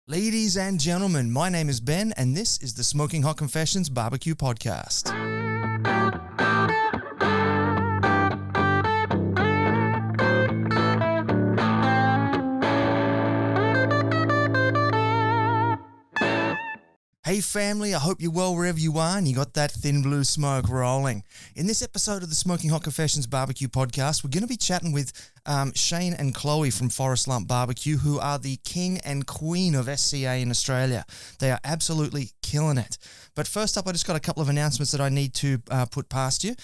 Ladies and gentlemen, my name is Ben, and this is the Smoking Hot Confessions Barbecue Podcast. Hey family, I hope you're well wherever you are and you got that thin blue smoke rolling. In this episode of the Smoking Hot Confessions Barbecue Podcast, we're going to be chatting with Shane and Chloe from Forrest Lump BBQ, who are the king and queen of SCA in Australia. They are absolutely killing it. But first up, I just got a couple of announcements that I need to put past you.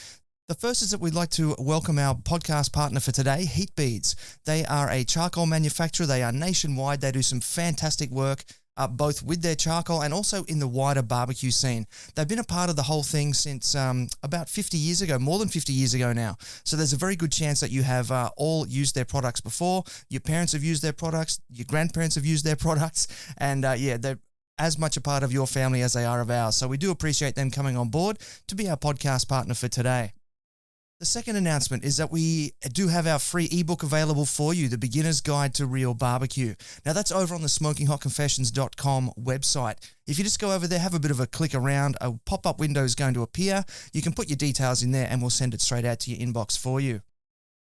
The first is that we'd like to welcome our podcast partner for today, Heat Beads. They are a charcoal manufacturer. They are nationwide. They do some fantastic work. Both with their charcoal and also in the wider barbecue scene. They've been a part of the whole thing since about 50 years ago, more than 50 years ago now. So there's a very good chance that you have all used their products before. Your parents have used their products, your grandparents have used their products, and they're as much a part of your family as they are of ours. So we do appreciate them coming on board to be our podcast partner for today. The second announcement is that we do have our free ebook available for you, The Beginner's Guide to Real Barbecue. Now, that's over on the SmokingHotConfessions.com website. If you just go over there, have a bit of a click around, a pop-up window is going to appear. You can put your details in there and we'll send it straight out to your inbox for you.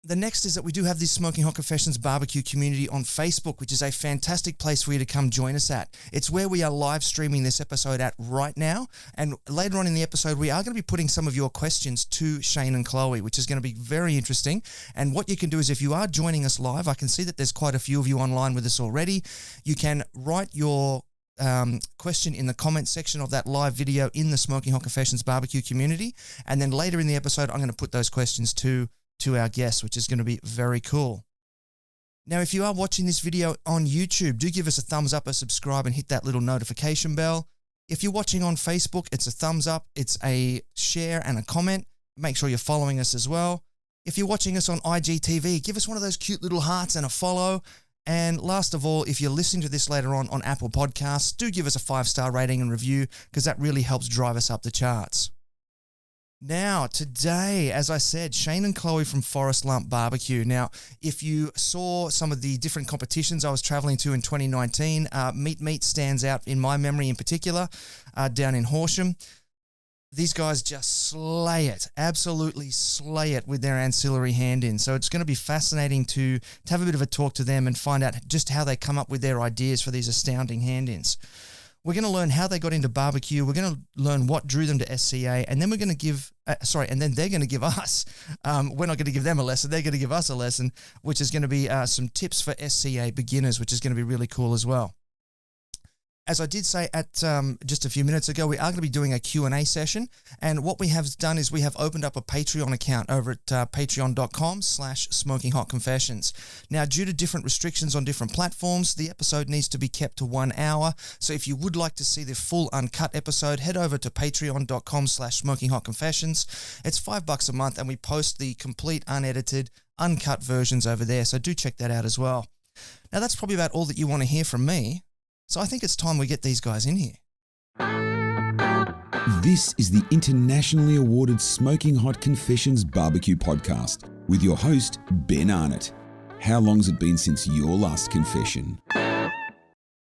The next is that we do have this Smoking Hot Confessions barbecue community on Facebook, which is a fantastic place for you to come join us at. It's where we are live streaming this episode at right now. And later on in the episode, we are going to be putting some of your questions to Shane and Chloe, which is going to be very interesting. And what you can do is if you are joining us live, I can see that there's quite a few of you online with us already. You can write your question in the comment section of that live video in the Smoking Hot Confessions barbecue community. And then later in the episode, I'm going to put those questions to our guests, which is going to be very cool. Now, if you are watching this video on YouTube, do give us a thumbs up, a subscribe, and hit that little notification bell. If you're watching on Facebook, it's a thumbs up, it's a share and a comment. Make sure you're following us as well. If you're watching us on IGTV, give us one of those cute little hearts and a follow. And last of all, if you're listening to this later on Apple Podcasts, do give us a 5-star rating and review because that really helps drive us up the charts. Now, today, as I said, Shane and Chloe from Forrest Lump BBQ. Now, if you saw some of the different competitions I was traveling to in 2019, Meat stands out in my memory in particular, down in Horsham. These guys just slay it, absolutely slay it with their ancillary hand-in. So it's going to be fascinating to have a bit of a talk to them and find out just how they come up with their ideas for these astounding hand-ins. We're going to learn how they got into barbecue. We're going to learn what drew them to SCA, and then we're going to give, and then they're going to give us, we're not going to give them a lesson, they're going to give us a lesson, which is going to be some tips for SCA beginners, which is going to be really cool as well. As I did say at just a few minutes ago, we are going to be doing a Q&A session. And what we have done is we have opened up a Patreon account over at patreon.com/SmokingHotConfessions. Now, due to different restrictions on different platforms, the episode needs to be kept to 1 hour. So if you would like to see the full uncut episode, head over to patreon.com/SmokingHotConfessions. It's $5 a month and we post the complete unedited, uncut versions over there. So do check that out as well. Now, that's probably about all that you want to hear from me. So I think it's time we get these guys in here. This is the internationally awarded Smoking Hot Confessions Barbecue Podcast with your host, Ben Arnott. How long's it been since your last confession?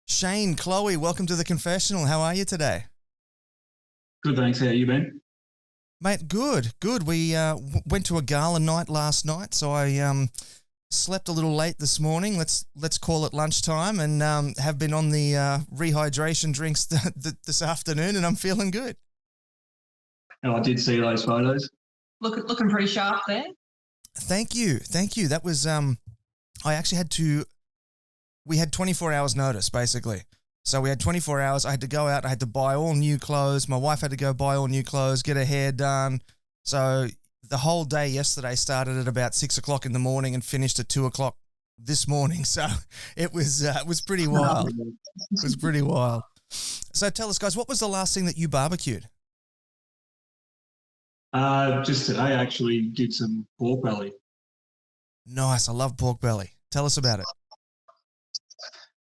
Shane, Chloe, welcome to the confessional. How are you today? Good, thanks. How are you, Ben? Mate, good. We went to a gala night last night, so I slept a little late this morning. Let's call it lunchtime, and have been on the rehydration drinks this afternoon, and I'm feeling good. Oh, I did see those photos. Looking pretty sharp there. Thank you. That was I actually we had 24 hours notice basically. So we had 24 hours. I had to go out. I had to buy all new clothes. My wife had to go buy all new clothes, get her hair done. So the whole day yesterday started at about 6 o'clock in the morning and finished at 2 o'clock this morning. So it was pretty wild. It was pretty wild. So tell us, guys, what was the last thing that you barbecued? Just today, actually did some pork belly. Nice. I love pork belly. Tell us about it.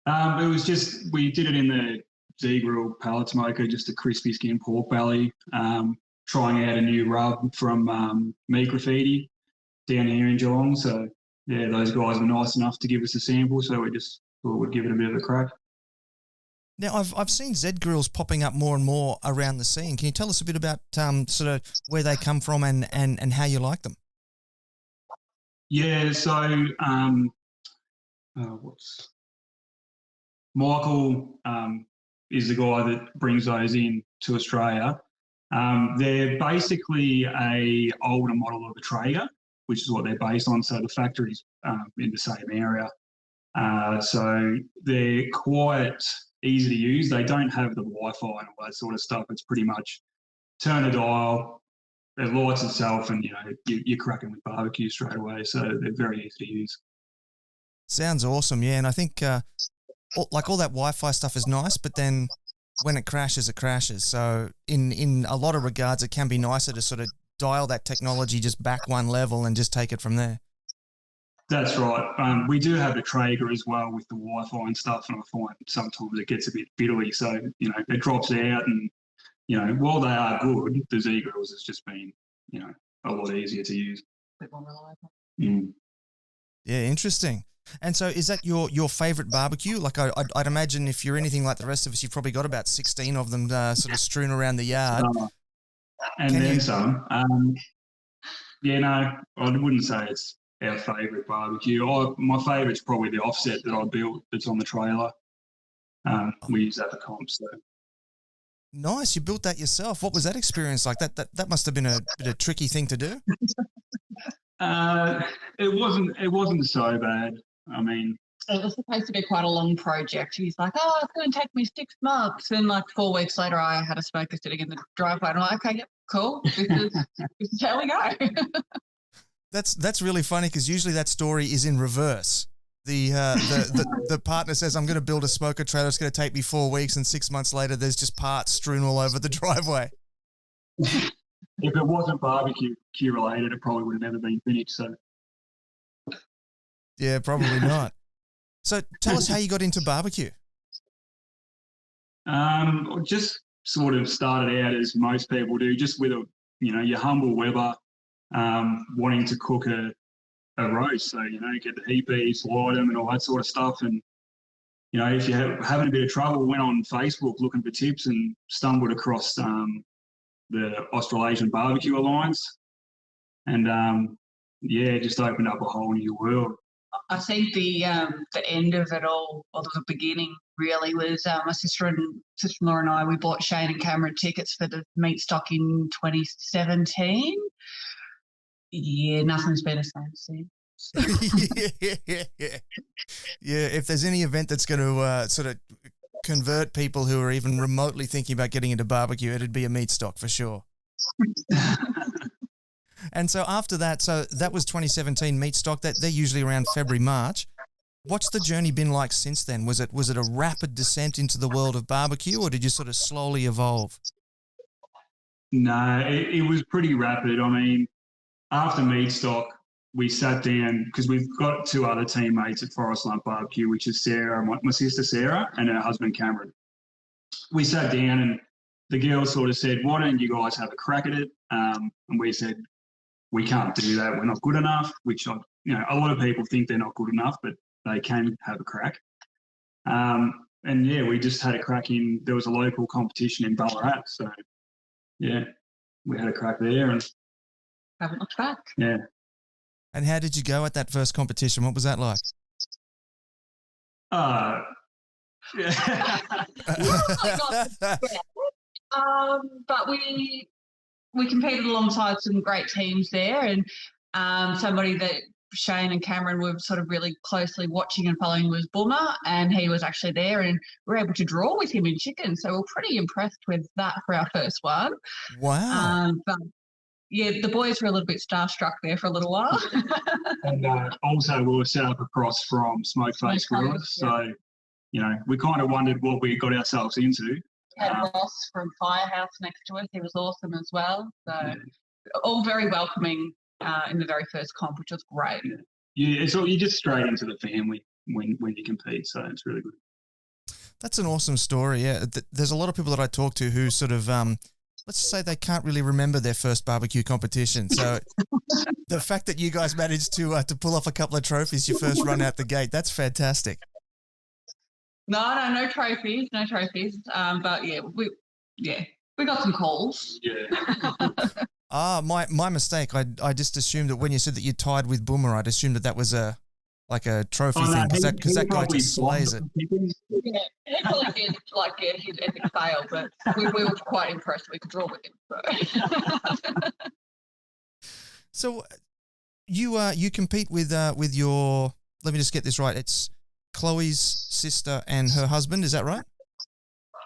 It was just, we did it in the Z-Grill pellet smoker, just a crispy skin pork belly. Trying out a new rub from Meat Graffiti down here in Geelong. So, yeah, those guys were nice enough to give us a sample, so we just thought we'd give it a bit of a crack. Now, I've seen Z grills popping up more and more around the scene. Can you tell us a bit about sort of where they come from and how you like them? Yeah, so what's Michael is the guy that brings those in to Australia. They're basically a older model of a Traeger, which is what they're based on. So the factory's in the same area. So they're quite easy to use. They don't have the Wi-Fi and all that sort of stuff. It's pretty much turn a dial, it lights itself, and you're cracking with barbecue straight away. So they're very easy to use. Sounds awesome, yeah. And I think all that Wi-Fi stuff is nice, but then when it crashes, it crashes. So in a lot of regards, it can be nicer to sort of dial that technology just back one level and just take it from there. That's right. We do have the Traeger as well with the Wi-Fi and stuff, and I find sometimes it gets a bit fiddly. So, it drops out, and, while they are good, the Z grills has just been, a lot easier to use. A bit more reliable. Mm. Yeah, interesting. And so is that your favourite barbecue? Like I'd imagine if you're anything like the rest of us, you've probably got about 16 of them sort of strewn around the yard. And then some. Yeah, no, I wouldn't say it's our favourite barbecue. My favourite's probably the offset that I built that's on the trailer. We use that for comps. So. Nice, you built that yourself. What was that experience like? That must have been a bit of a tricky thing to do. It wasn't so bad. I mean, it was supposed to be quite a long project. He's like, "Oh, it's going to take me 6 months." And like 4 weeks later, I had a smoker sitting in the driveway, and I'm like, "Okay, yep, cool. This is how we go." That's really funny because usually that story is in reverse. The partner says, "I'm going to build a smoker trailer. It's going to take me 4 weeks," and 6 months later, there's just parts strewn all over the driveway. If it wasn't barbecue related, it probably would have never been finished. So, yeah, probably not. So, tell us how you got into barbecue. Just sort of started out as most people do, just with your humble Weber, wanting to cook a roast. So, get the heat beads, light them, and all that sort of stuff. And if you're having a bit of trouble, went on Facebook looking for tips and stumbled across the Australasian Barbecue Alliance, and just opened up a whole new world. I think the end of it all, or the beginning, really was my sister-in-law and I. We bought Shane and Cameron tickets for the meat stock in 2017. Yeah, nothing's been the same since. Yeah. If there's any event that's going to sort of convert people who are even remotely thinking about getting into barbecue, it'd be a meat stock for sure. And so after that, so that was 2017 meat stock. That they're usually around February, March. What's the journey been like since then? Was it a rapid descent into the world of barbecue, or did you sort of slowly evolve? No, it was pretty rapid. I mean, after meat stock, we sat down because we've got 2 other teammates at Forrest Lump BBQ, which is Sarah, my sister Sarah, and her husband Cameron. We sat down and the girls sort of said, "Why don't you guys have a crack at it?" And we said, "We can't do that. We're not good enough," which, a lot of people think they're not good enough, but they can have a crack. And yeah, we just had a crack there was a local competition in Ballarat. So yeah, we had a crack there and Haven't looked back. Yeah. And how did you go at that first competition? What was that like? Yeah. But we competed alongside some great teams there, and somebody that Shane and Cameron were sort of really closely watching and following was Boomer, and he was actually there, and we were able to draw with him in chicken, so we were pretty impressed with that for our first one. Wow. But yeah, the boys were a little bit starstruck there for a little while. And also we were set up across from Smoke Face Grills, so we kind of wondered what we got ourselves into. Had Ross from Firehouse next to us. He was awesome as well. So all very welcoming in the very first comp, which was great. Yeah, so you're just straight into the family when you compete, so it's really good. That's an awesome story, yeah. There's a lot of people that I talk to who sort of, let's say they can't really remember their first barbecue competition. So the fact that you guys managed to pull off a couple of trophies your first run out the gate, that's fantastic. No trophies, no trophies. But yeah, we got some calls. Yeah. My mistake. I just assumed that when you said that you tied with Boomer, I'd assumed that was a trophy thing because that guy just slays it. Yeah, he probably did his epic fail, but we were quite impressed we could draw with him. So you compete with your, let me just get this right. It's Chloe's sister and her husband. Is that right?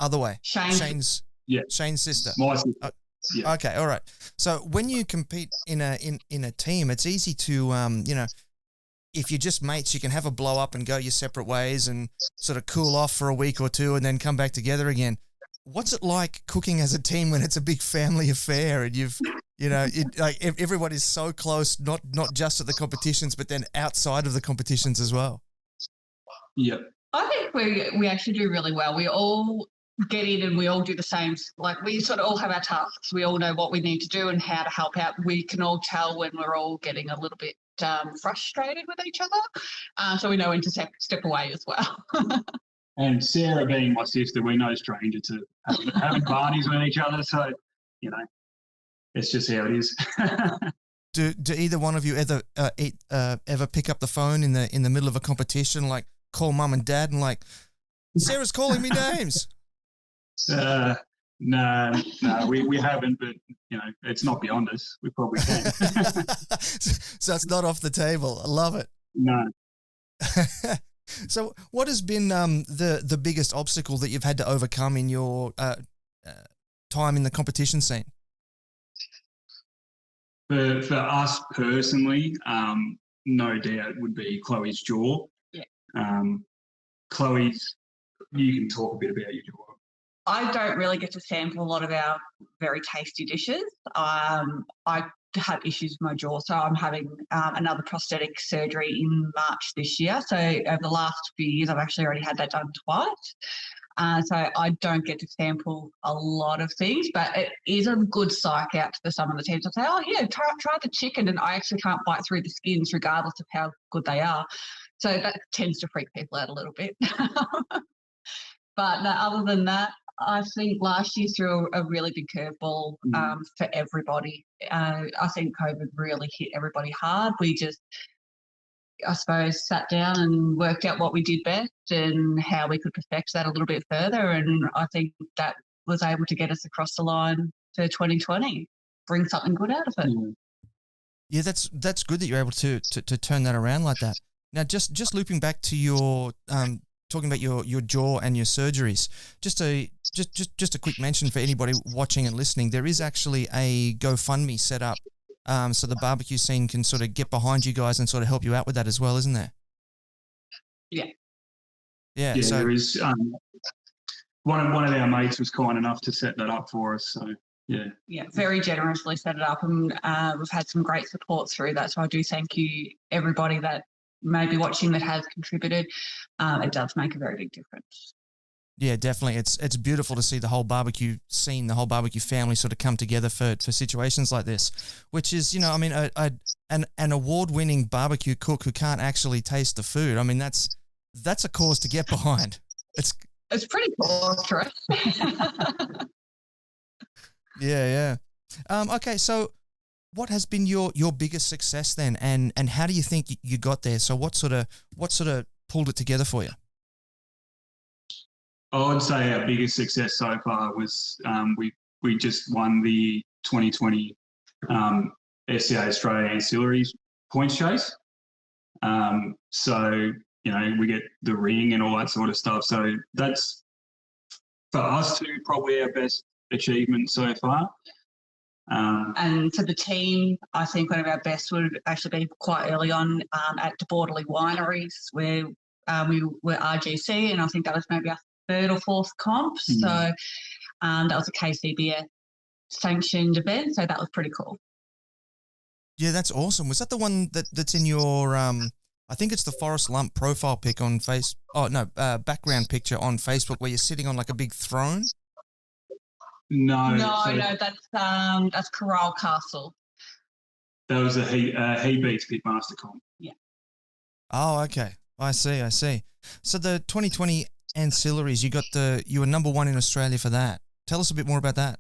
Other way. Shane's sister. My sister. Yeah. Okay. All right. So when you compete in a team, it's easy to if you're just mates, you can have a blow up and go your separate ways and sort of cool off for a week or two and then come back together again. What's it like cooking as a team when it's a big family affair and everyone is so close, not just at the competitions, but then outside of the competitions as well? Yep. I think we actually do really well. We all get in and we all do the same. Like, we sort of all have our tasks. We all know what we need to do and how to help out. We can all tell when we're all getting a little bit frustrated with each other. So we know when to step away as well. And Sarah being my sister, we're no stranger to having parties with each other. So, it's just how it is. Do either one of you ever pick up the phone in the middle of a competition, like call mum and dad and like, Sarah's calling me names? No, we haven't, but it's not beyond us. We probably can. So it's not off the table. I love it. No. So what has been the biggest obstacle that you've had to overcome in your time in the competition scene? For us personally, no doubt would be Chloe's jaw. Yeah. Chloe's, you can talk a bit about your jaw. I don't really get to sample a lot of our very tasty dishes. I have issues with my jaw, so I'm having another prosthetic surgery in March this year. So over the last few years, I've actually already had that done twice. So I don't get to sample a lot of things, but it is a good psych out to some of the teams. I say, oh yeah, try the chicken, and I actually can't bite through the skins regardless of how good they are. So that tends to freak people out a little bit. But no, other than that, I think last year threw a really big curveball for everybody. I think COVID really hit everybody hard. We just, I suppose, sat down and worked out what we did best and how we could perfect that a little bit further. And I think that was able to get us across the line for 2020, bring something good out of it. Yeah, that's good that you're able to turn that around like that. Now, just looping back to your talking about your jaw and your surgeries, just a quick mention for anybody watching and listening. There is actually a GoFundMe set up, so the barbecue scene can sort of get behind you guys and sort of help you out with that as well, isn't there? Yeah. Yeah. Yeah, so there is. One of our mates was kind enough to set that up for us. So yeah. Yeah, very generously set it up, and we've had some great support through that. So I do thank you, everybody that may be watching that has contributed. It does make a very big difference. Yeah, definitely. It's beautiful to see the whole barbecue scene, the whole barbecue family sort of come together for situations like this, which is, an award-winning barbecue cook who can't actually taste the food. I mean, that's a cause to get behind. It's pretty torturous. Yeah. Okay, so what has been your biggest success then, and how do you think you got there? So what sort of pulled it together for you? I would say our biggest success so far was we just won the 2020 SCA Australia Ancillary points chase. So we get the ring and all that sort of stuff. So that's, for us two, probably our best achievement so far. And for the team, I think one of our best would actually be quite early on at Borderly Wineries, where we were RGC, and I think that was maybe our third or fourth comp. So that was a KCBS sanctioned event, so that was pretty cool. Yeah, that's awesome. Was that the one that's in your I think it's the Forrest Lump profile pic on background picture on Facebook where you're sitting on like a big throne? No, that's Corral Castle. That was a He Beats Pitmaster comp. Yeah. Oh, okay. I see. So the 2020 Ancillaries, you were number one in Australia for that. Tell us a bit more about that.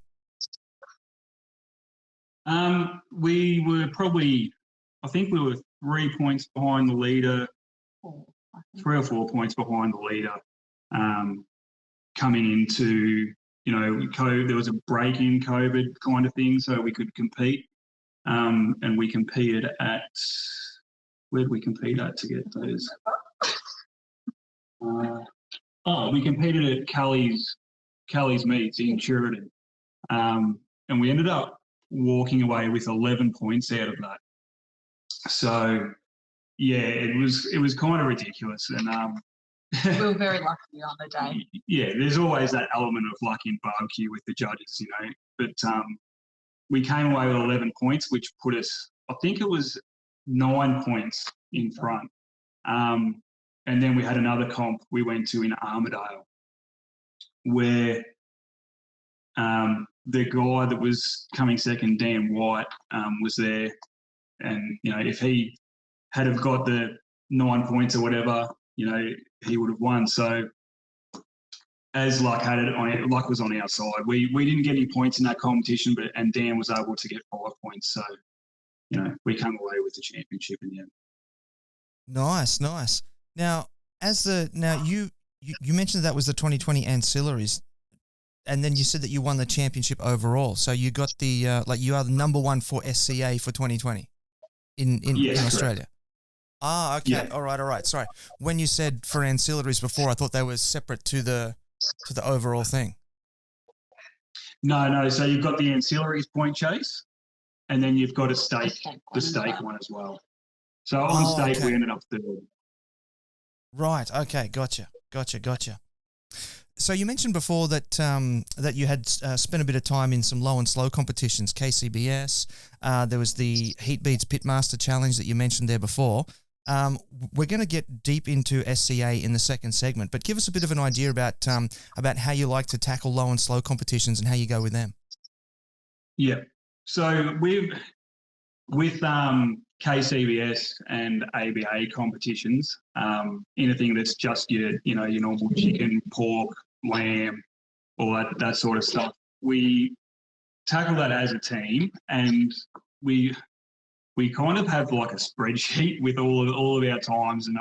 We were probably, I think we were 3 points behind the leader, 3 or 4 points behind the leader, coming into, there was a break in COVID kind of thing, so we could compete. And we competed at, where did we compete at to get those? We competed at Kelly's Meats in Sheridan. And we ended up walking away with 11 points out of that. So, yeah, it was kind of ridiculous. And we were very lucky on the day. Yeah, there's always that element of luck in barbecue with the judges, But we came away with 11 points, which put us, I think it was 9 points in front. And then we had another comp we went to in Armidale where the guy that was coming second, Dan White, was there. And, if he had have got the 9 points or whatever, he would have won. So as luck had it, luck was on our side. We didn't get any points in that competition, and Dan was able to get 5 points. So, we came away with the championship in the end. Nice. Now, you mentioned that was the 2020 Ancillaries, and then you said that you won the championship overall. So you got the you are the number one for SCA for 2020 in Australia. Correct. Ah, okay. Yeah. All right. Sorry. When you said for Ancillaries before, I thought they were separate to the overall thing. No. So you've got the Ancillaries point chase, and then you've got the steak one as well. So on steak, we ended up third. Right. Okay. Gotcha. So you mentioned before that that you had spent a bit of time in some low and slow competitions, KCBS. There was the Heat Beats Pitmaster Challenge that you mentioned there before. We're going to get deep into SCA in the second segment, but give us a bit of an idea about how you like to tackle low and slow competitions and how you go with them. Yeah. So with KCBS and ABA competitions, anything that's just your normal chicken, pork, lamb, all that sort of stuff, we tackle that as a team, and we kind of have like a spreadsheet with all of our times, and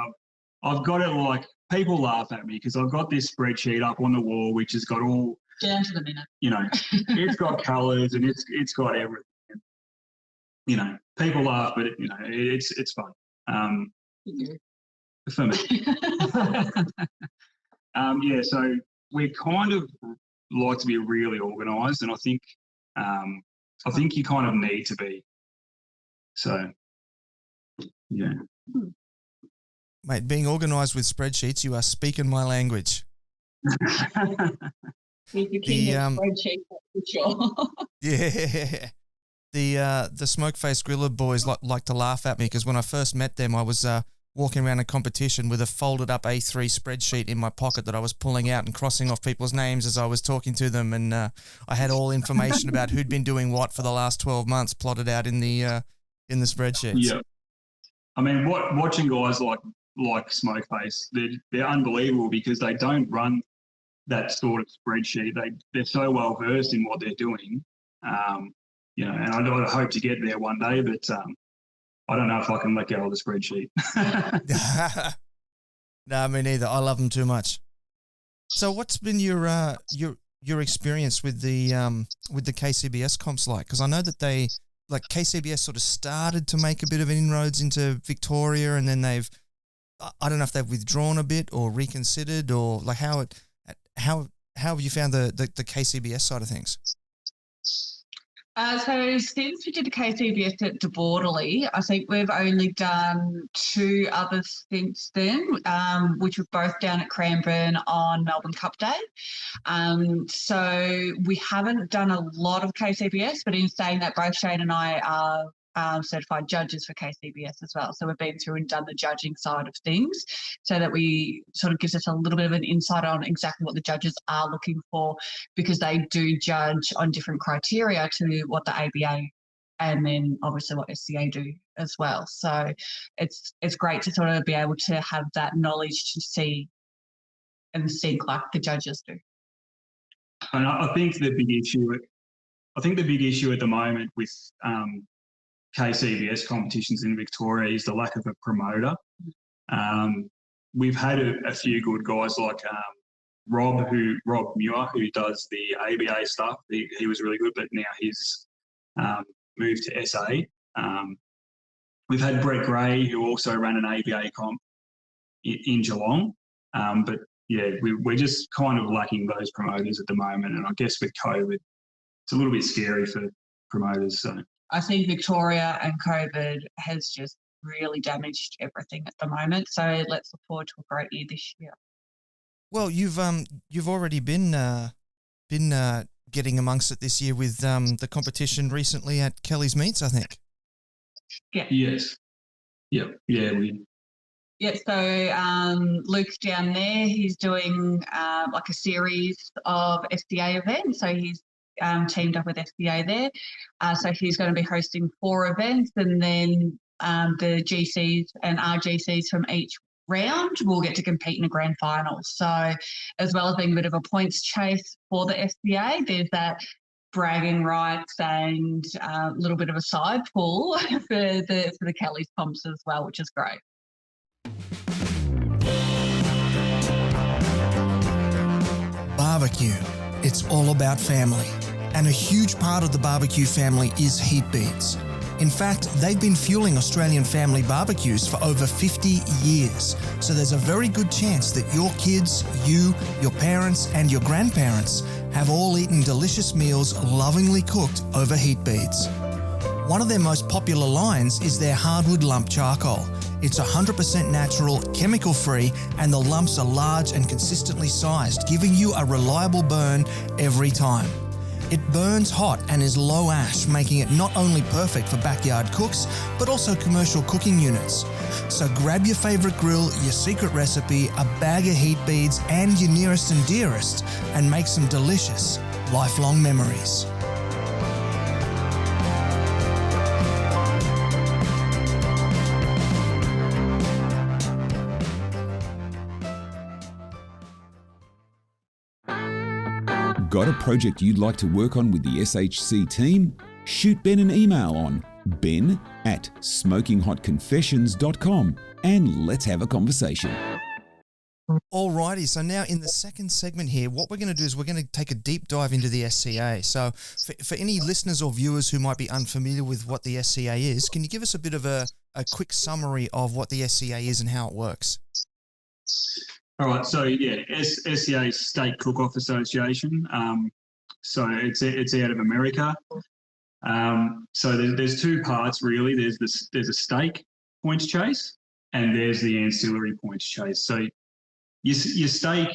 I've got it like, people laugh at me because I've got this spreadsheet up on the wall which has got all down to the minute. It's got colours and it's got everything. People laugh, but it's fun. For me. So we kind of like to be really organised, and I think you kind of need to be. So, yeah. Mate, being organised with spreadsheets, you are speaking my language. He's the king of spreadsheets, for sure. Yeah. The Smoke-Faced Griller boys like to laugh at me because when I first met them, I was walking around a competition with a folded up A3 spreadsheet in my pocket that I was pulling out and crossing off people's names as I was talking to them, and I had all information about who'd been doing what for the last 12 months plotted out in the spreadsheets. Yeah, I mean, watching guys like Smoke-Face, they're unbelievable because they don't run that sort of spreadsheet. They're so well versed in what they're doing. And I hope to get there one day, but I don't know if I can let go of the spreadsheet. No, me neither. I love them too much. So, what's been your experience with the KCBS comps like? Because I know that KCBS sort of started to make a bit of inroads into Victoria, and then I don't know if they've withdrawn a bit or reconsidered, or like how have you found the KCBS side of things? So since we did the KCBS at De Borderley, I think we've only done 2 others since then, which were both down at Cranbourne on Melbourne Cup Day. So we haven't done a lot of KCBS, but in saying that, both Shane and I are certified judges for KCBS as well. So we've been through and done the judging side of things, so that we sort of gives us a little bit of an insight on exactly what the judges are looking for, because they do judge on different criteria to what the ABA and then obviously what SCA do as well. So it's great to sort of be able to have that knowledge to see and sink like the judges do. And I think the big issue at the moment with KCBS competitions in Victoria is the lack of a promoter. We've had a few good guys like Rob Muir, who does the ABA stuff. He was really good, but now he's moved to SA. We've had Brett Gray, who also ran an ABA comp in Geelong. But yeah, we're just kind of lacking those promoters at the moment. And I guess with COVID, it's a little bit scary for promoters. So I think Victoria and COVID has just really damaged everything at the moment. So let's look forward to a great year this year. Well, you've already been getting amongst it this year with the competition recently at Kelly's Meats, I think. Yeah. Yes. Yep. Yeah. So Luke's down there. He's doing like a series of SCA events. So he's teamed up with SCA there. So he's going to be hosting 4 events, and then the GCs and RGCs from each round will get to compete in a grand final. So as well as being a bit of a points chase for the SCA, there's that bragging rights and a little bit of a side pull for the Kelly's comps as well, which is great. Barbecue. It's all about family. And a huge part of the barbecue family is heat beads. In fact, they've been fueling Australian family barbecues for over 50 years. So there's a very good chance that your kids, you, your parents, and your grandparents have all eaten delicious meals lovingly cooked over heat beads. One of their most popular lines is their hardwood lump charcoal. It's 100% natural, chemical-free, and the lumps are large and consistently sized, giving you a reliable burn every time. It burns hot and is low ash, making it not only perfect for backyard cooks, but also commercial cooking units. So grab your favourite grill, your secret recipe, a bag of heat beads, and your nearest and dearest, and make some delicious, lifelong memories. Got a project you'd like to work on with the SHC team? Shoot Ben an email on ben@smokinghotconfessions.com and let's have a conversation. Alrighty, so now in the second segment here, what we're going to do is we're going to take a deep dive into the SCA. So for any listeners or viewers who might be unfamiliar with what the SCA is, can you give us a bit of a quick summary of what the SCA is and how it works? All right, so yeah, SCA is Steak Cookoff Association. So it's out of America. So there's 2 parts really. There's a steak points chase, and there's the ancillary points chase. So your steak,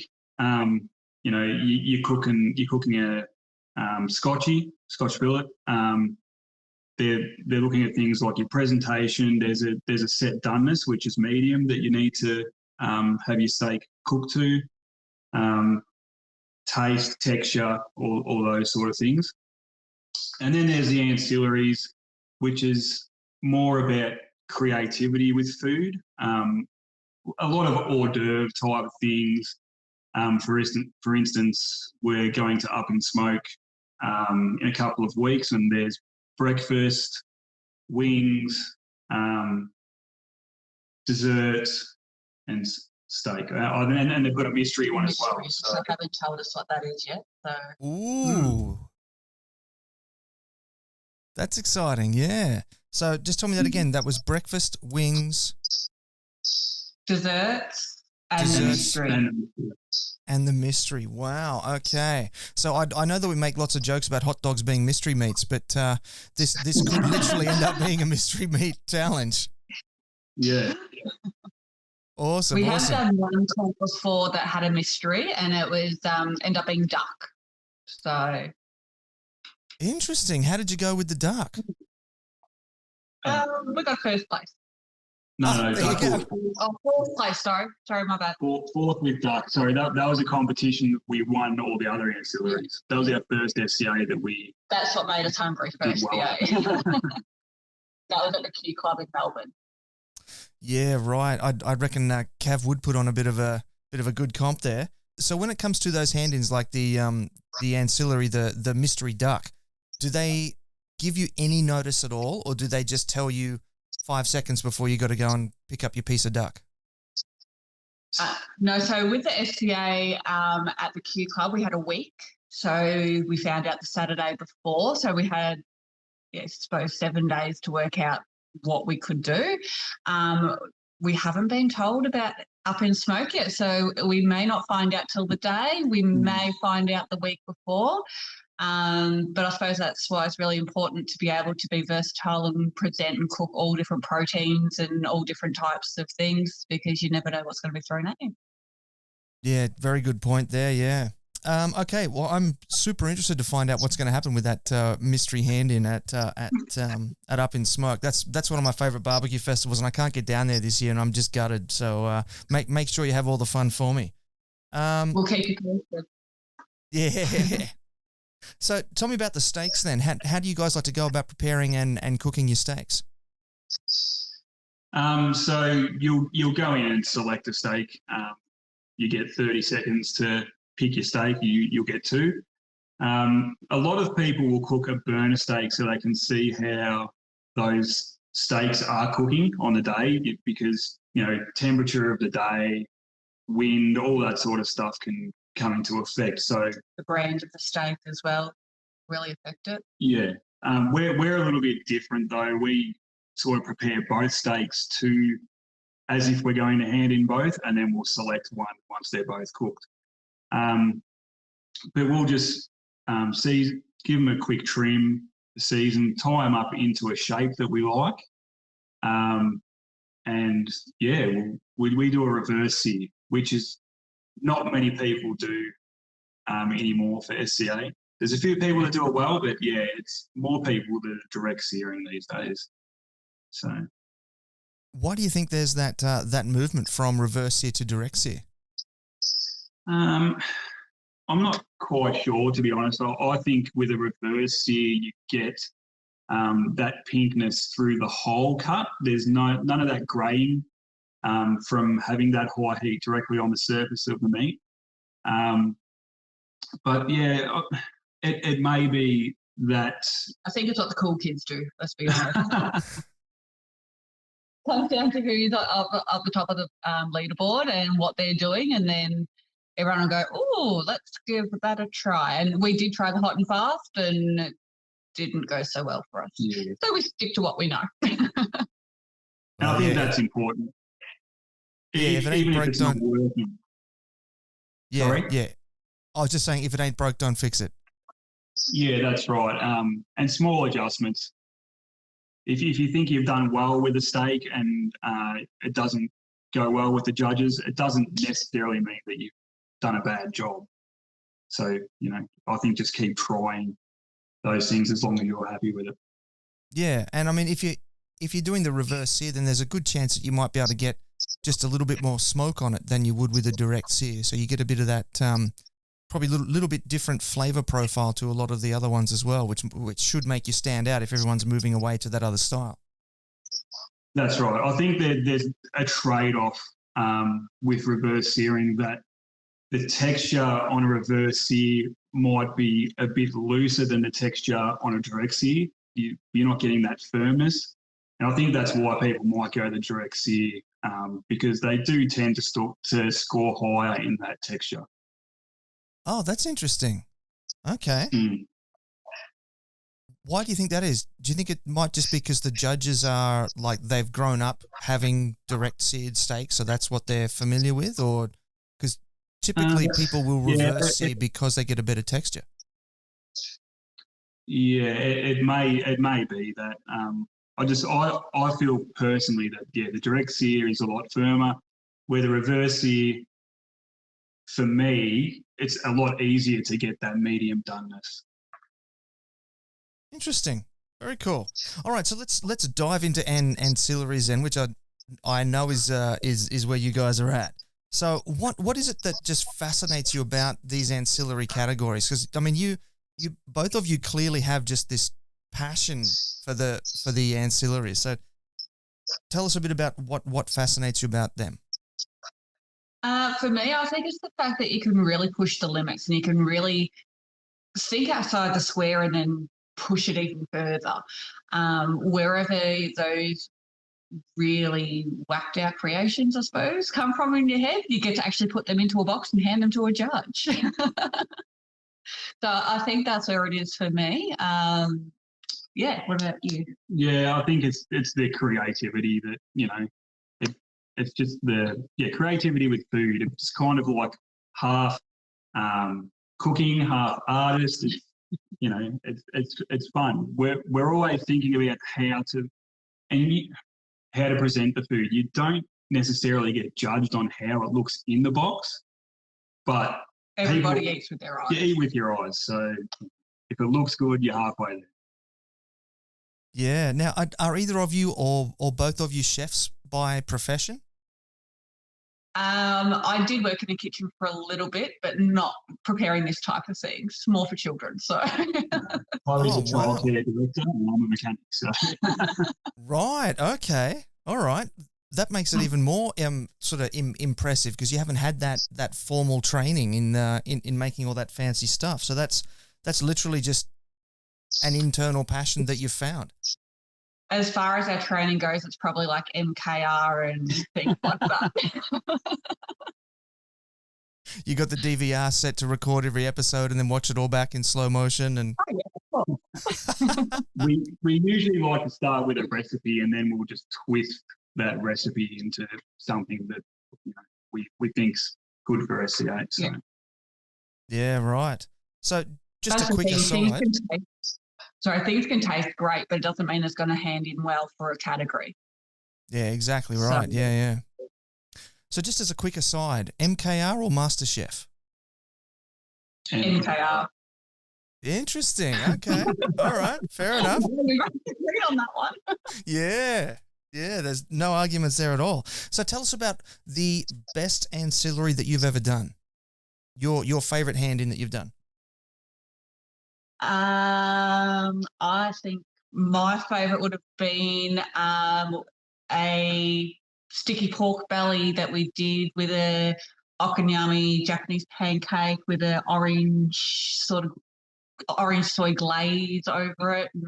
you're cooking a Scotch fillet. They're looking at things like your presentation. There's a set doneness, which is medium, that you need to have your steak cooked to, taste, texture, all those sort of things. And then there's the ancillaries, which is more about creativity with food. A lot of hors d'oeuvre type things. For instance, we're going to Up and Smoke in a couple of weeks, and there's breakfast, wings, desserts, and steak. And they've got a mystery one as well. So I haven't told us what that is yet. So. Ooh. That's exciting, yeah. So just tell me that again. That was breakfast, wings, desserts, and the mystery. And the mystery. Wow, okay. So I know that we make lots of jokes about hot dogs being mystery meats, but this could literally end up being a mystery meat challenge. Yeah. Awesome. We have done one comp before that had a mystery, and it was end up being duck. So interesting. How did you go with the duck? We got first place. No, duck. Fourth place. Sorry, my bad. Fourth with duck. Sorry, that was a competition. We won all the other ancillaries. That was our first SCA that we. That's what made us hungry for SCA. Well. That was at the Q Club in Melbourne. Yeah, right. I reckon Cav would put on a bit of a good comp there. So when it comes to those hand-ins, like the ancillary, the mystery duck, do they give you any notice at all, or do they just tell you 5 seconds before you got to go and pick up your piece of duck? No, so with the SCA at the Q Club, we had a week. So we found out the Saturday before. So we had, I suppose, 7 days to work out what we could do. We haven't been told about up in smoke yet, so we may not find out till the day. We may find out the week before. But I suppose that's why it's really important to be able to be versatile and present and cook all different proteins and all different types of things, because you never know what's going to be thrown at you. Yeah, very good point there, yeah. Okay, well, I'm super interested to find out what's going to happen with that mystery hand-in at Up in Smoke. That's one of my favourite barbecue festivals, and I can't get down there this year, and I'm just gutted. So make sure you have all the fun for me. We'll keep you posted. Yeah. So tell me about the steaks then. How do you guys like to go about preparing and cooking your steaks? So you'll go in and select a steak. You get 30 seconds to pick your steak. You'll get two. A lot of people will cook a burner steak so they can see how those steaks are cooking on the day, because, temperature of the day, wind, all that sort of stuff can come into effect. So the brand of the steak as well really affect it. Yeah. We're a little bit different though. We sort of prepare both steaks as if we're going to hand in both, and then we'll select one once they're both cooked. But we'll just give them a quick trim, season, tie them up into a shape that we like. And yeah, we do a reverse sear, which is not many people do anymore for SCA. There's a few people that do it well, but yeah, it's more people that are direct searing these days. So, why do you think there's that movement from reverse sear to direct sear? I'm not quite sure, to be honest. I think with a reverse sear, you get that pinkness through the whole cut. There's none of that greying from having that high heat directly on the surface of the meat. But yeah, it may be that. I think it's what the cool kids do, let's be honest. Comes down to who's up the top of the leaderboard and what they're doing, and then everyone will go, oh, let's give that a try. And we did try the hot and fast, and it didn't go so well for us. Yeah. So we stick to what we know. And I think that's important. Yeah, if it ain't broke, don't. Yeah, Sorry? Yeah. I was just saying, if it ain't broke, don't fix it. Yeah, that's right. And small adjustments. If you think you've done well with a steak and it doesn't go well with the judges, it doesn't necessarily mean that you've done a bad job. So, I think just keep trying those things as long as you're happy with it. Yeah, and I mean, if you're doing the reverse sear, then there's a good chance that you might be able to get just a little bit more smoke on it than you would with a direct sear. So you get a bit of that probably a little bit different flavour profile to a lot of the other ones as well, which should make you stand out if everyone's moving away to that other style. That's right. I think that there's a trade-off with reverse searing, that the texture on a reverse sear might be a bit looser than the texture on a direct sear. You're not getting that firmness. And I think that's why people might go the direct sear, because they do tend to score higher in that texture. Oh, that's interesting. Okay. Why do you think that is? Do you think it might just be because the judges are like they've grown up having direct seared steaks, so that's what they're familiar with, or because typically people will reverse sear because they get a better texture? Yeah, it may be that. I feel personally that the direct sear is a lot firmer, where the reverse sear, for me, it's a lot easier to get that medium doneness. Interesting. Very cool. All right, so let's dive into ancillaries then, which I know is where you guys are at. So what is it that just fascinates you about these ancillary categories? Because I mean, you both of you clearly have just this passion for the ancillaries. So tell us a bit about what fascinates you about them. For me, I think it's the fact that you can really push the limits and you can really think outside the square and then push it even further. Wherever those really whacked out creations, I suppose, come from in your head, you get to actually put them into a box and hand them to a judge. So I think that's where it is for me. Yeah, what about you? Yeah, I think it's the creativity that, it's just the creativity with food. It's kind of like half cooking, half artist. It's fun. We're always thinking about how to present the food. You don't necessarily get judged on how it looks in the box, but everybody eats with their eyes. You eat with your eyes. So if it looks good, you're halfway there. Yeah. Now, are either of you or both of you chefs by profession? I did work in a kitchen for a little bit, but not preparing this type of things. More for children. So I was a childcare director and I'm a mechanic. So right. Okay. All right. That makes it even more impressive because you haven't had that formal training in making all that fancy stuff. So that's literally just an internal passion that you've found. As far as our training goes, it's probably like MKR and things like that. You got the DVR set to record every episode and then watch it all back in slow motion. And we usually like to start with a recipe and then we'll just twist that recipe into something that we think's good for SCA. So. Yeah, right. So just that's a quick aside. Things can taste great, but it doesn't mean it's going to hand in well for a category. Yeah, exactly right. So, yeah. So just as a quick aside, MKR or MasterChef? MKR. Interesting. Okay. All right. Fair enough. We agree on that one. Yeah. Yeah, there's no arguments there at all. So tell us about the best ancillary that you've ever done. Your favourite hand-in that you've done. I think my favourite would have been a sticky pork belly that we did with a okonomiyaki Japanese pancake with an orange soy glaze over it. And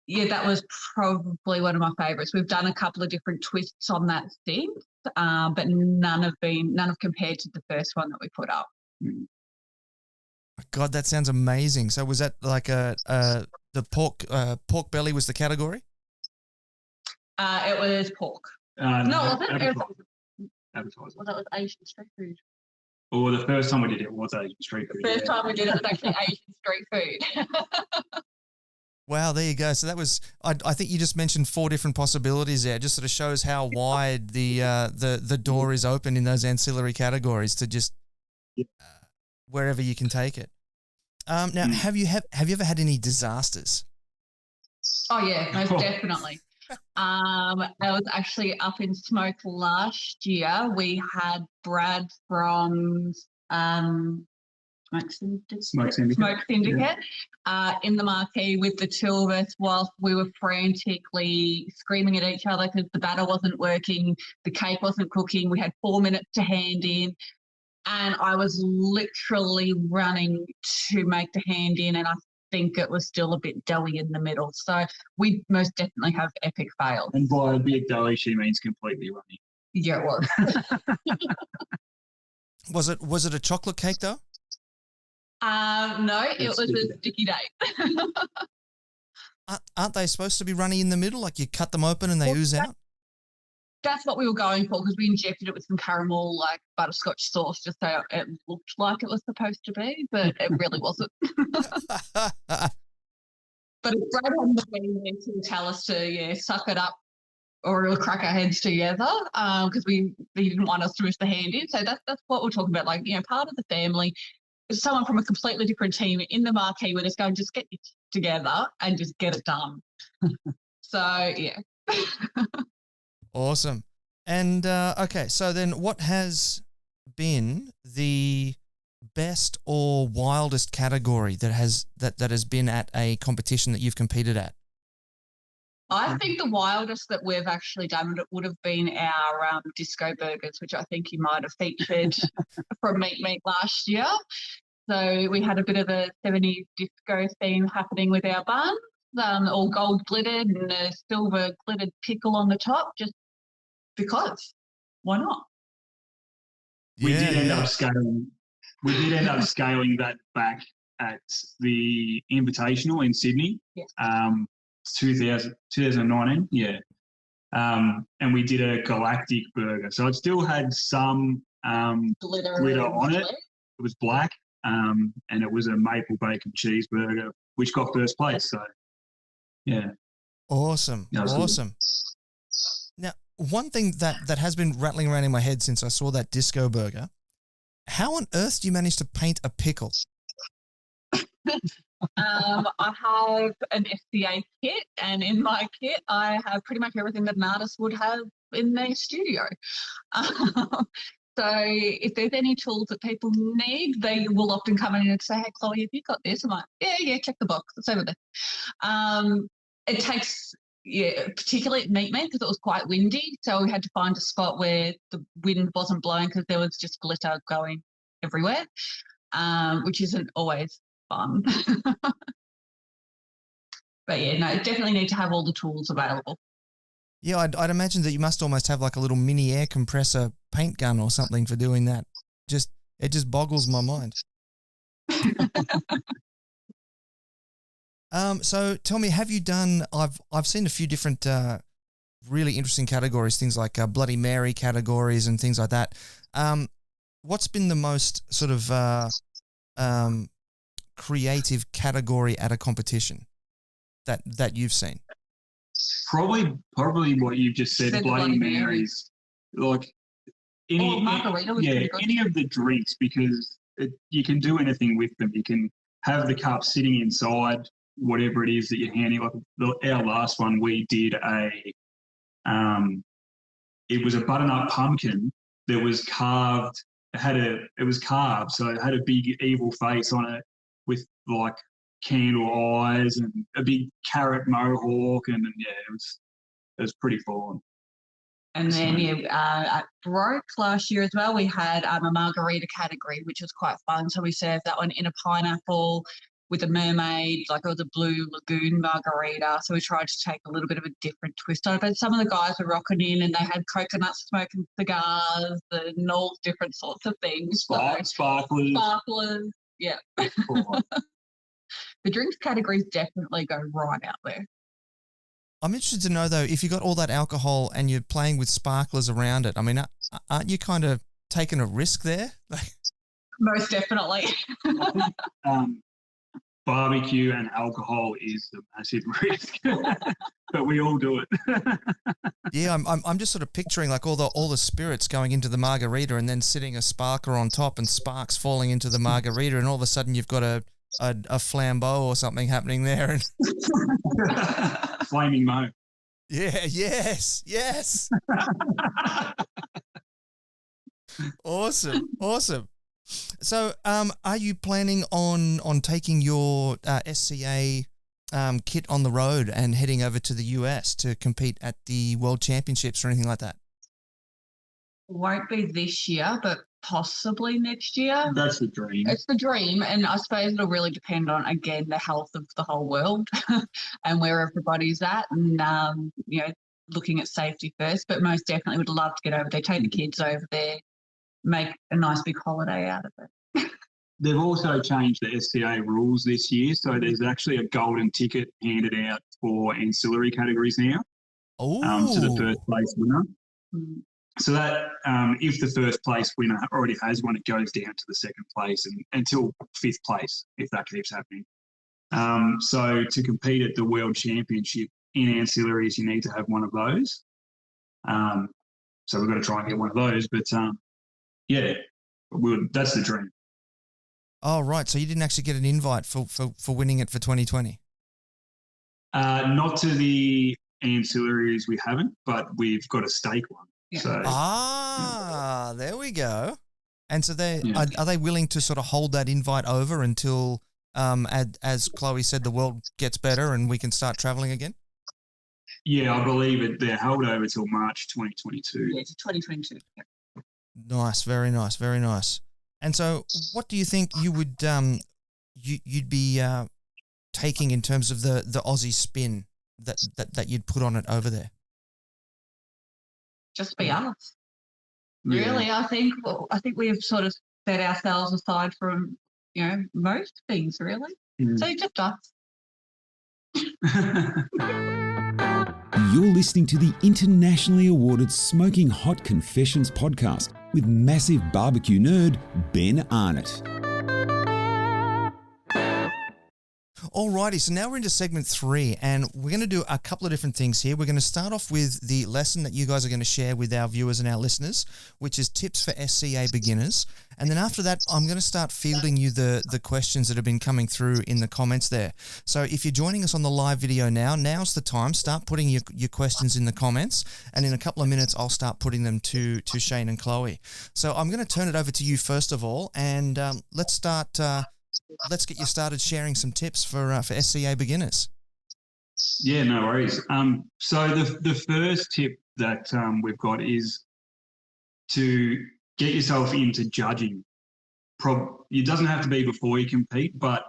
yeah, that was probably one of my favourites. We've done a couple of different twists on that since, but none have compared to the first one that we put up. God, that sounds amazing. So was that like the pork belly was the category? It was pork. No, it wasn't. Advertising. Well, that was Asian street food. Or the first time we did it was Asian street food. The first time we did it was actually Asian street food. Wow, there you go. So that was, I think you just mentioned 4 different possibilities there. It just sort of shows how wide the door is open in those ancillary categories to just wherever you can take it. Now, have you ever had any disasters? Oh yeah, most definitely. I was actually up in Smoke last year. We had Brad from Smoke Syndicate in the marquee with the 2 of us whilst we were frantically screaming at each other because the batter wasn't working, the cake wasn't cooking. We had 4 minutes to hand in. And I was literally running to make the hand in, and I think it was still a bit doughy in the middle. So we most definitely have epic fails. And by a bit doughy, she means completely runny. Yeah, it was. Was it a chocolate cake though? No, it was a sticky date. Aren't they supposed to be runny in the middle? Like you cut them open and they ooze out? That's what we were going for because we injected it with some caramel, like butterscotch sauce, just so it looked like it was supposed to be, but it really wasn't. But it's Brad on the team to tell us to suck it up or we'll crack our heads together because he didn't want us to miss the hand in. So that's what we're talking about. Like, part of the family is someone from a completely different team in the marquee. We're just going, just get it together and just get it done. So, yeah. Awesome. And, okay, so then what has been the best or wildest category that has been at a competition that you've competed at? I think the wildest that we've actually done would have been our disco burgers, which I think you might have featured from Meat last year. So we had a bit of a 70s disco theme happening with our buns, all gold glittered and a silver glittered pickle on the top, just because. Why not? We did end up scaling that back at the Invitational in Sydney. Yes. 2019, yeah. And we did a galactic burger. So it still had some glitter on it. It was black, and it was a maple bacon cheeseburger, which got first place. So, yeah. Awesome. Awesome. Now, one thing that has been rattling around in my head since I saw that disco burger, how on earth do you manage to paint a pickle? I have an SCA kit, and in my kit I have pretty much everything that an artist would have in their studio. So if there's any tools that people need, they will often come in and say, "Hey, Chloe, have you got this?" I'm like, yeah, check the box. It's over there. It takes, particularly at Meat, because it was quite windy, so we had to find a spot where the wind wasn't blowing because there was just glitter going everywhere, which isn't always fun. But yeah, no, definitely need to have all the tools available. Yeah, I'd imagine that you must almost have like a little mini air compressor paint gun or something for doing that. It just boggles my mind. So tell me, have you done? I've seen a few different really interesting categories, things like Bloody Mary categories and things like that. What's been the most sort of creative category at a competition that you've seen? Probably what you've just said, Bloody Marys. Like margarita was pretty good. Any of the drinks, because you can do anything with them. You can have the cup sitting inside whatever it is that you're handing. Like our last one, we did it was a butternut pumpkin that was carved. It was carved, so it had a big evil face on it with like candle eyes and a big carrot mohawk, and it was pretty full. And then at Broke last year as well, we had a margarita category, which was quite fun. So we served that one in a pineapple with a mermaid, like it was a blue lagoon margarita. So we tried to take a little bit of a different twist on it. But some of the guys were rocking in and they had coconuts smoking cigars and all different sorts of things. Sparklers, yeah. The drinks categories definitely go right out there. I'm interested to know, though, if you got all that alcohol and you're playing with sparklers around it, I mean, aren't you kind of taking a risk there? Most definitely. Barbecue and alcohol is the massive risk, but we all do it. Yeah, I'm just sort of picturing like all the spirits going into the margarita and then sitting a sparkler on top and sparks falling into the margarita, and all of a sudden you've got a flambeau or something happening there. And Flaming Mo. Yeah, yes. Awesome. So, are you planning on taking your SCA kit on the road and heading over to the US to compete at the World Championships or anything like that? Won't be this year, but possibly next year. That's the dream. It's the dream, and I suppose it'll really depend on, again, the health of the whole world and where everybody's at, and looking at safety first. But most definitely would love to get over there, take the kids over there, make a nice big holiday out of it. They've also changed the SCA rules this year, so there's actually a golden ticket handed out for ancillary categories now to the first place winner. So that if the first place winner already has one, it goes down to the second place and until fifth place, if that keeps happening. So to compete at the World Championship in ancillaries, you need to have one of those. So we've got to try and get one of those. But, that's the dream. Oh, right. So you didn't actually get an invite for winning it for 2020? Not to the ancillaries, we haven't, but we've got a steak one. Yeah. So, there we go. And so are they willing to sort of hold that invite over until, as Chloe said, the world gets better and we can start traveling again? Yeah, I believe they're held over till March 2022. Yeah, it's 2022. Yep. Nice, very nice, very nice. And so, what do you think you would you'd be taking in terms of the Aussie spin that you'd put on it over there? Just be us. Yeah. Really, I think we've sort of set ourselves aside from, most things, really. So just us. You're listening to the internationally awarded Smoking Hot Confessions podcast with massive barbecue nerd Ben Arnott. Alrighty, so now we're into segment 3, and we're going to do a couple of different things here. We're going to start off with the lesson that you guys are going to share with our viewers and our listeners, which is tips for SCA beginners. And then after that, I'm going to start fielding you the questions that have been coming through in the comments there. So if you're joining us on the live video now's the time. Start putting your questions in the comments, and in a couple of minutes, I'll start putting them to Shane and Chloe. So I'm going to turn it over to you first of all, and let's start... let's get you started sharing some tips for SCA beginners. Yeah, no worries. So the first tip that we've got is to get yourself into judging. It doesn't have to be before you compete, but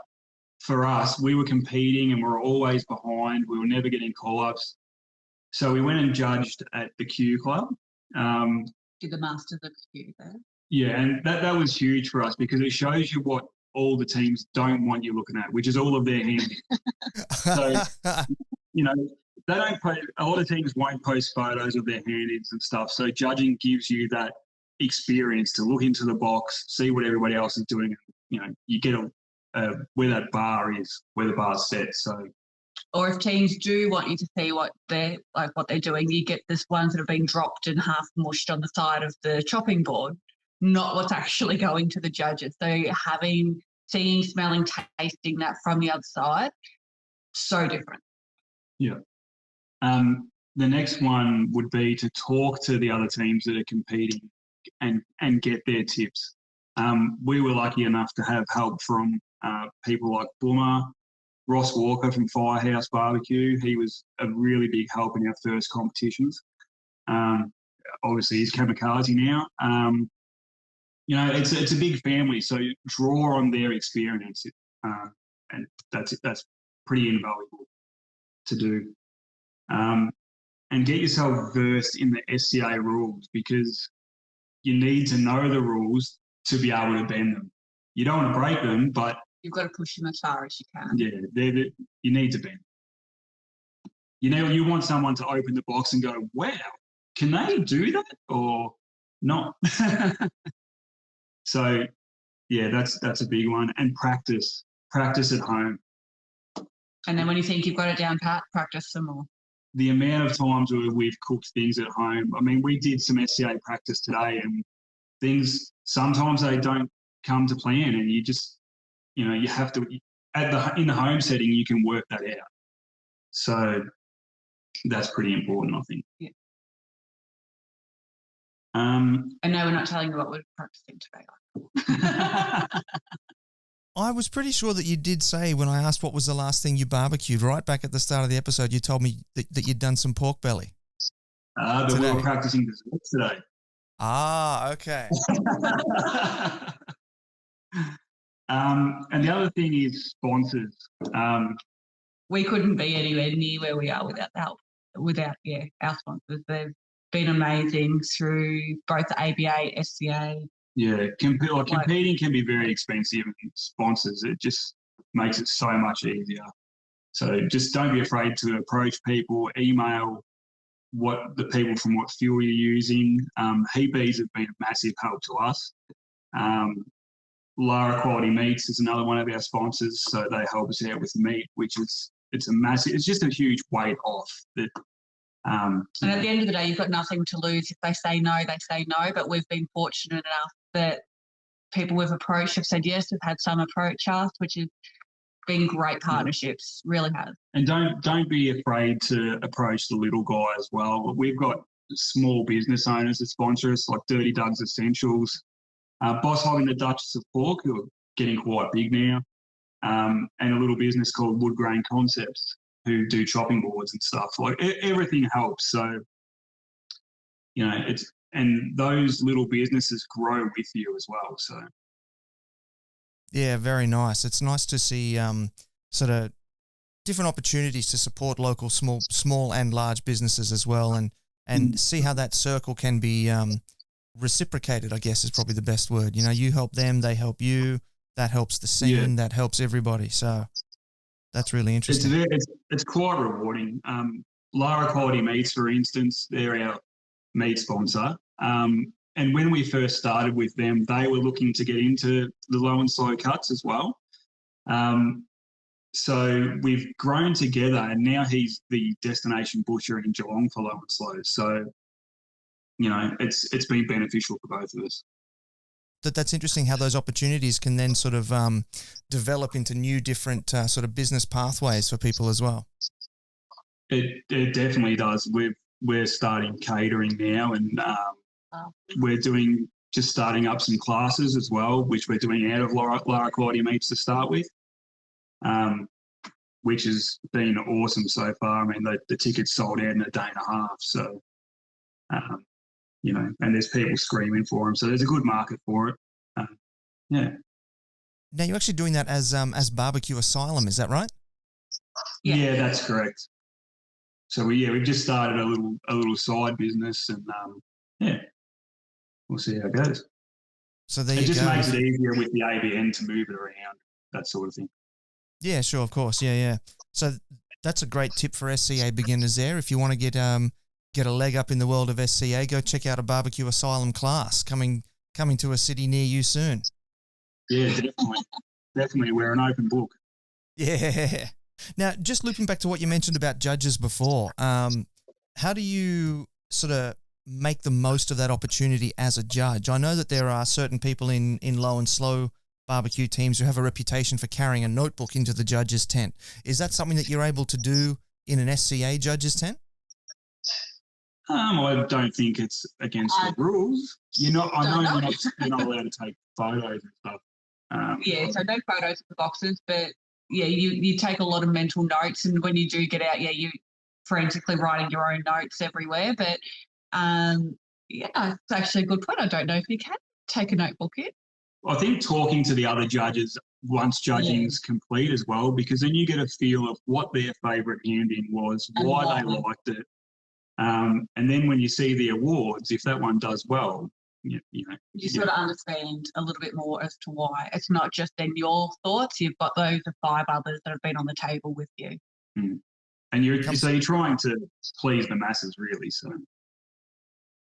for us, we were competing and we were always behind. We were never getting call-ups. So we went and judged at the Q Club. Did the Masters of Q there. Yeah, and that was huge for us because it shows you what all the teams don't want you looking at, which is all of their hands. So, they don't post, a lot of teams won't post photos of their hand-ins and stuff. So judging gives you that experience to look into the box, see what everybody else is doing. You get where that bar is, where the bar's set. So, or if teams do want you to see what they're doing, you get this ones that have been dropped and half mushed on the side of the chopping board, not what's actually going to the judges. So seeing, smelling, tasting that from the other side, so different. Yeah. The next one would be to talk to the other teams that are competing and get their tips. We were lucky enough to have help from people like Boomer, Ross Walker from Firehouse Barbecue. He was a really big help in our first competitions. Obviously, he's kamikaze now. It's a big family, so draw on their experience, and that's pretty invaluable to do. And get yourself versed in the SCA rules because you need to know the rules to be able to bend them. You don't want to break them, but you've got to push them as far as you can. Yeah, you need to bend. You want someone to open the box and go, "Wow, can they do that?" or not. So, yeah, that's a big one. And practice at home. And then when you think you've got it down pat, practice some more. The amount of times where we've cooked things at home, I mean, we did some SCA practice today and things, sometimes they don't come to plan and you just, you have to, in the home setting, you can work that out. So that's pretty important, I think. Yeah. And no, we're not telling you what we're practicing today. I was pretty sure that you did say when I asked what was the last thing you barbecued, right back at the start of the episode, you told me that you'd done some pork belly. But we were practicing desserts today. Ah, okay. And the other thing is sponsors. We couldn't be anywhere near where we are without our sponsors. They've been amazing through both the ABA, SCA. Yeah, competing can be very expensive, and sponsors, it just makes it so much easier. So just don't be afraid to approach people, email what the people from what fuel you're using. HBs have been a massive help to us. Lara Quality Meats is another one of our sponsors, so they help us out with meat, which is it's just a huge weight off. And at the end of the day, you've got nothing to lose. If they say no, they say no. But we've been fortunate enough that people we've approached have said yes. We've had some approach us, which has been great partnerships, really has. And don't be afraid to approach the little guy as well. We've got small business owners that sponsor us, like Dirty Doug's Essentials, Boss Hog and the Duchess of Pork, who are getting quite big now, and a little business called Wood Grain Concepts. who do chopping boards and stuff. Like everything helps. So, and those little businesses grow with you as well. So. Yeah, very nice. It's nice to see sort of different opportunities to support local small and large businesses as well, and see how that circle can be reciprocated, I guess is probably the best word. You help them, they help you, that helps the scene, that helps everybody. So that's really interesting. It's quite rewarding. Lara Quality Meats, for instance, they're our meat sponsor. And when we first started with them, they were looking to get into the low and slow cuts as well. So we've grown together, and now he's the destination butcher in Geelong for low and slow. So, it's been beneficial for both of us. That's interesting how those opportunities can then sort of develop into new different sort of business pathways for people as well. It definitely does. We're starting catering now, and we're just starting up some classes as well, which we're doing out of Lara Quality Meats to start with, which has been awesome so far. I mean, the tickets sold out in a day and a half. So, and there's people screaming for them. So there's a good market for it. Yeah. Now, you're actually doing that as Barbecue Asylum, is that right? Yeah, that's correct. So we've just started a little side business, and we'll see how it goes. So there it you just go. makes it easier with the ABN to move it around, that sort of thing. Yeah, sure, of course. Yeah. So that's a great tip for SCA beginners there. If you want to get a leg up in the world of SCA, go check out a Barbecue Asylum class coming to a city near you soon. Yeah, definitely. Definitely. We're an open book. Yeah. Now, just looping back to what you mentioned about judges before, how do you sort of make the most of that opportunity as a judge? I know that there are certain people in low and slow barbecue teams who have a reputation for carrying a notebook into the judge's tent. Is that something that you're able to do in an SCA judge's tent? I don't think it's against the rules. You're not allowed to take photos and stuff. So no photos of the boxes, but you take a lot of mental notes, and when you do get out, you forensically writing your own notes everywhere. But it's actually a good point. I don't know if you can take a notebook in. I think talking to the other judges once judging's complete as well, because then you get a feel of what their favourite hand-in was, why they liked it. And then when you see the awards, if that one does well, you sort of understand a little bit more as to why. It's not just in your thoughts. You've got those of 5 others that have been on the table with you. Mm. And you're trying to please the masses, really.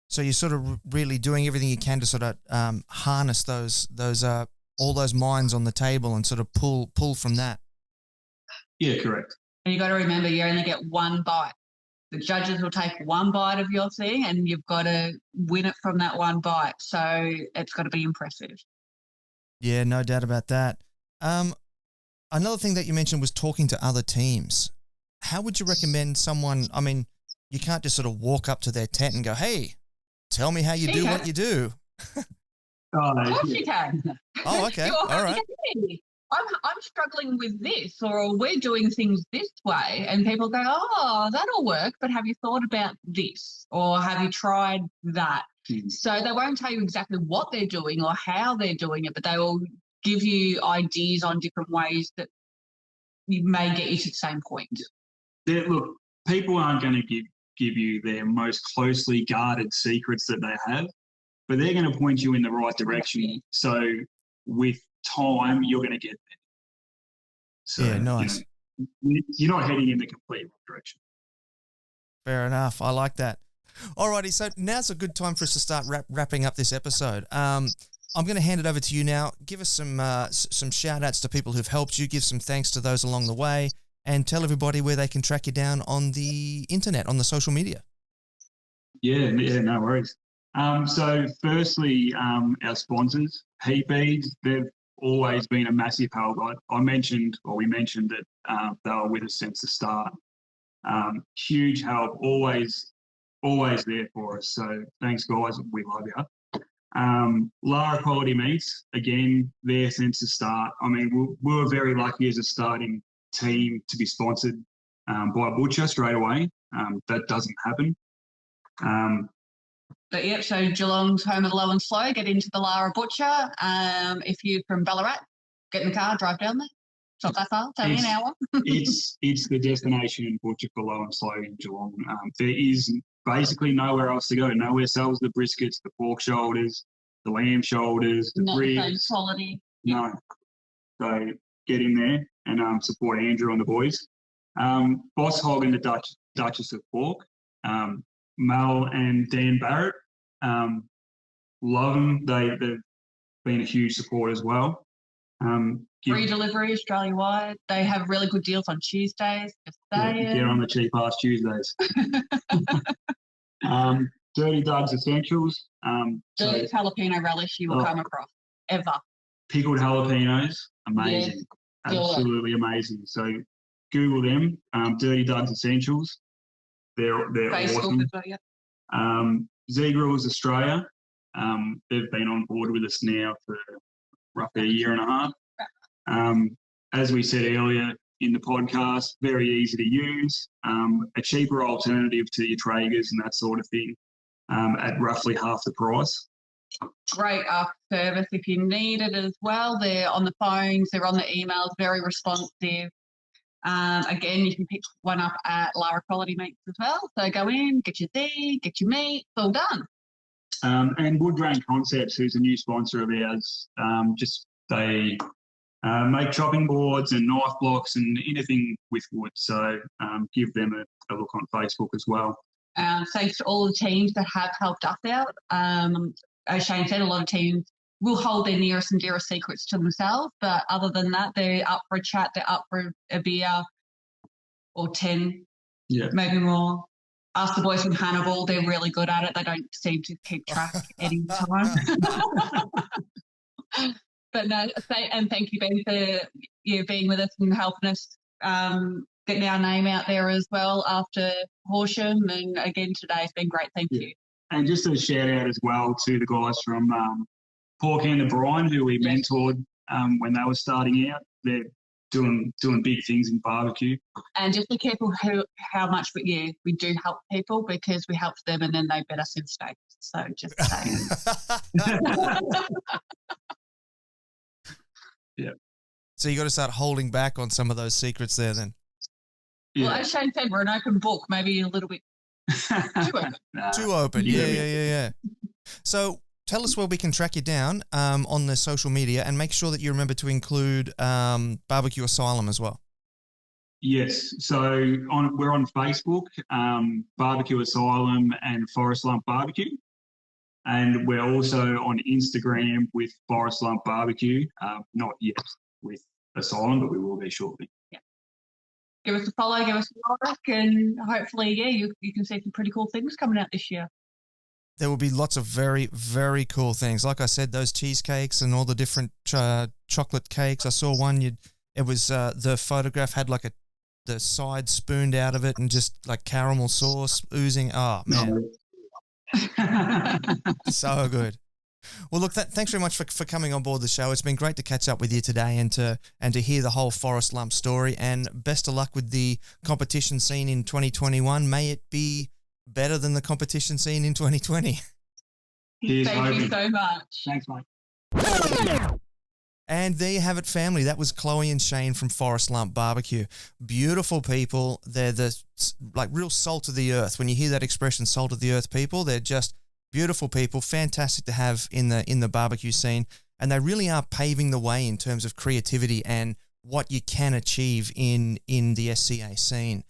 So you're sort of really doing everything you can to sort of harness those all those minds on the table and sort of pull from that. Yeah, correct. And you got to remember, you only get one bite. The judges will take one bite of your thing, and you've got to win it from that one bite. So it's got to be impressive. Yeah, no doubt about that. Another thing that you mentioned was talking to other teams. How would you recommend someone? I mean, you can't just sort of walk up to their tent and go, "Hey, tell me how you do what you do." Of course you can. Oh, okay. All right. I'm struggling with this, or we're doing things this way, and people go, "Oh, that'll work," but have you thought about this, or have you tried that? So they won't tell you exactly what they're doing or how they're doing it, but they will give you ideas on different ways that you may get you to the same point. Look, people aren't going to give you their most closely guarded secrets that they have, but they're going to point you in the right direction. So with time, you're going to get there. So, yeah, nice. You're not heading in the complete wrong direction. Fair enough. I like that. Alrighty, so now's a good time for us to start wrapping up this episode. I'm going to hand it over to you now. Give us some shout-outs to people who've helped you. Give some thanks to those along the way, and tell everybody where they can track you down on the internet, on the social media. Yeah, no worries. So firstly, our sponsors, Heat Beads, they've always been a massive help. We mentioned that they were with us since the start. Huge help, always there for us. So thanks, guys. We love you. Lara Quality Meats, again, there since the start. I mean, we were very lucky as a starting team to be sponsored by a butcher straight away. That doesn't happen. But yep, so Geelong's home of the low and slow. Get into the Lara Butcher. If you're from Ballarat, get in the car, drive down there. It's not that far. It's only an hour. it's the destination butcher for low and slow in Geelong. There is basically nowhere else to go. Nowhere sells the briskets, the pork shoulders, the lamb shoulders, the Not ribs. the same quality. No. So get in there and support Andrew and the boys. Boss Hog and the Duchess of Pork. Mel and Dan Barrett. Love them. They've been a huge support as well. Free delivery Australia-wide. They have really good deals on Tuesdays. Just saying. Get on the cheap ass Tuesdays. Dirty Doug's Essentials. Dirty jalapeno relish you will come across ever. Pickled jalapenos, amazing. Yes, absolutely amazing. So Google them. Dirty Doug's Essentials. They're Facebook awesome. as well, yeah. Z-Grills Australia. They've been on board with us now for roughly a year and a half. As we said earlier in the podcast, very easy to use, a cheaper alternative to your Traegers and that sort of thing at roughly half the price. Great after service if you need it as well. They're on the phones, they're on the emails, very responsive. Again, you can pick one up at Lara Quality Meats as well. So go in, get your Z, get your meat, it's all done. And Wood Grain Concepts, who's a new sponsor of ours, they make chopping boards and knife blocks and anything with wood. So give them a look on Facebook as well. Thanks to all the teams that have helped us out. As Shane said, a lot of teams will hold their nearest and dearest secrets to themselves. But other than that, they're up for a chat, they're up for a beer or 10, maybe more. Ask the boys from Hannibal, they're really good at it. They don't seem to keep track any time. But no, and thank you, Ben, for being with us and helping us getting our name out there as well after Horsham. And again, today it's been great. Thank you. And just a shout out as well to the guys from Pork and the Brine, who we mentored when they were starting out. They're doing big things in barbecue. And just be careful how much we do help people, because we help them and then they bet us in steaks. So just saying. Yeah. So you got to start holding back on some of those secrets there then. Yeah. Well, as Shane said, we're an open book, maybe a little bit too open. Too open. Yeah. So tell us where we can track you down on the social media, and make sure that you remember to include Barbecue Asylum as well. Yes. So we're on Facebook, Barbecue Asylum and Forrest Lump BBQ. And we're also on Instagram with Forrest Lump BBQ. Not yet with Asylum, but we will be shortly. Yeah. Give us a follow, give us a like, and hopefully, you can see some pretty cool things coming out this year. There will be lots of very, very cool things. Like I said, those cheesecakes and all the different chocolate cakes. I saw one. It was the photograph had like the side spooned out of it and just like caramel sauce oozing. Oh man, so good. Well, look, thanks very much for coming on board the show. It's been great to catch up with you today and to hear the whole Forrest Lump story. And best of luck with the competition scene in 2021. May it be better than the competition scene in 2020. Thank you so much. Thanks, mate. And there you have it, family. That was Chloe and Shane from Forrest Lump BBQ. Beautiful people. They're the like real salt of the earth. When you hear that expression, salt of the earth people, they're just beautiful people, fantastic to have in the barbecue scene. And they really are paving the way in terms of creativity and what you can achieve in the SCA scene.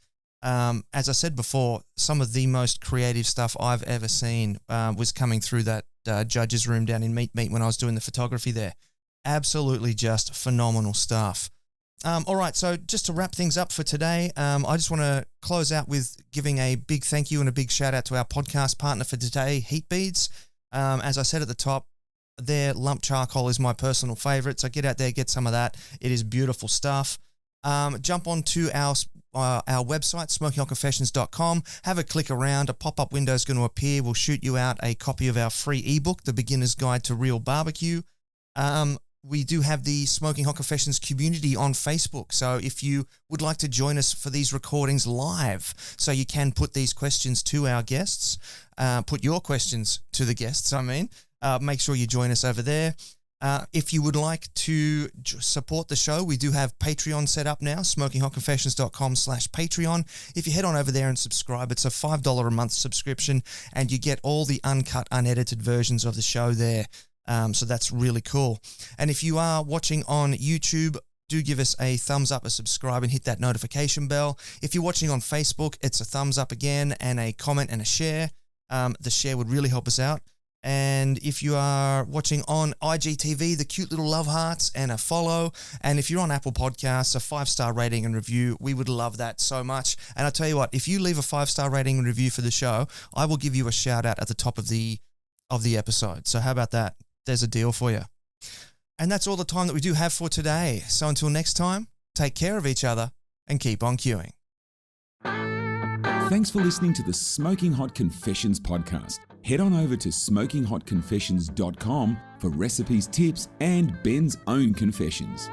As I said before, some of the most creative stuff I've ever seen was coming through that judges room down in Meat when I was doing the photography there. Absolutely just phenomenal stuff. All right, so just to wrap things up for today, I just want to close out with giving a big thank you and a big shout out to our podcast partner for today, Heat Beads. As I said at the top, their lump charcoal is my personal favourite, so get out there, get some of that. It is beautiful stuff. Jump onto our website, smokinghotconfessions.com. Have a click around. A pop-up window is going to appear. We'll shoot you out a copy of our free ebook, The Beginner's Guide to Real Barbecue. we do have the Smoking Hot Confessions community on Facebook. So if you would like to join us for these recordings live, so you can put these questions to our guests, put your questions to the guests, make sure you join us over there. If you would like to support the show, we do have Patreon set up now, smokinghotconfessions.com/Patreon. If you head on over there and subscribe, it's a $5 a month subscription, and you get all the uncut, unedited versions of the show there. So that's really cool. And if you are watching on YouTube, do give us a thumbs up, a subscribe, and hit that notification bell. If you're watching on Facebook, it's a thumbs up again and a comment and a share. The share would really help us out. And if you are watching on IGTV, the cute little love hearts and a follow. And if you're on Apple Podcasts, a 5-star rating and review. We would love that so much. And I'll tell you what, if you leave a 5-star rating and review for the show, I will give you a shout out at the top of the episode. So how about that? There's a deal for you. And that's all the time that we do have for today. So until next time, take care of each other and keep on queuing. Thanks for listening to the Smoking Hot Confessions podcast. Head on over to smokinghotconfessions.com for recipes, tips, and Ben's own confessions.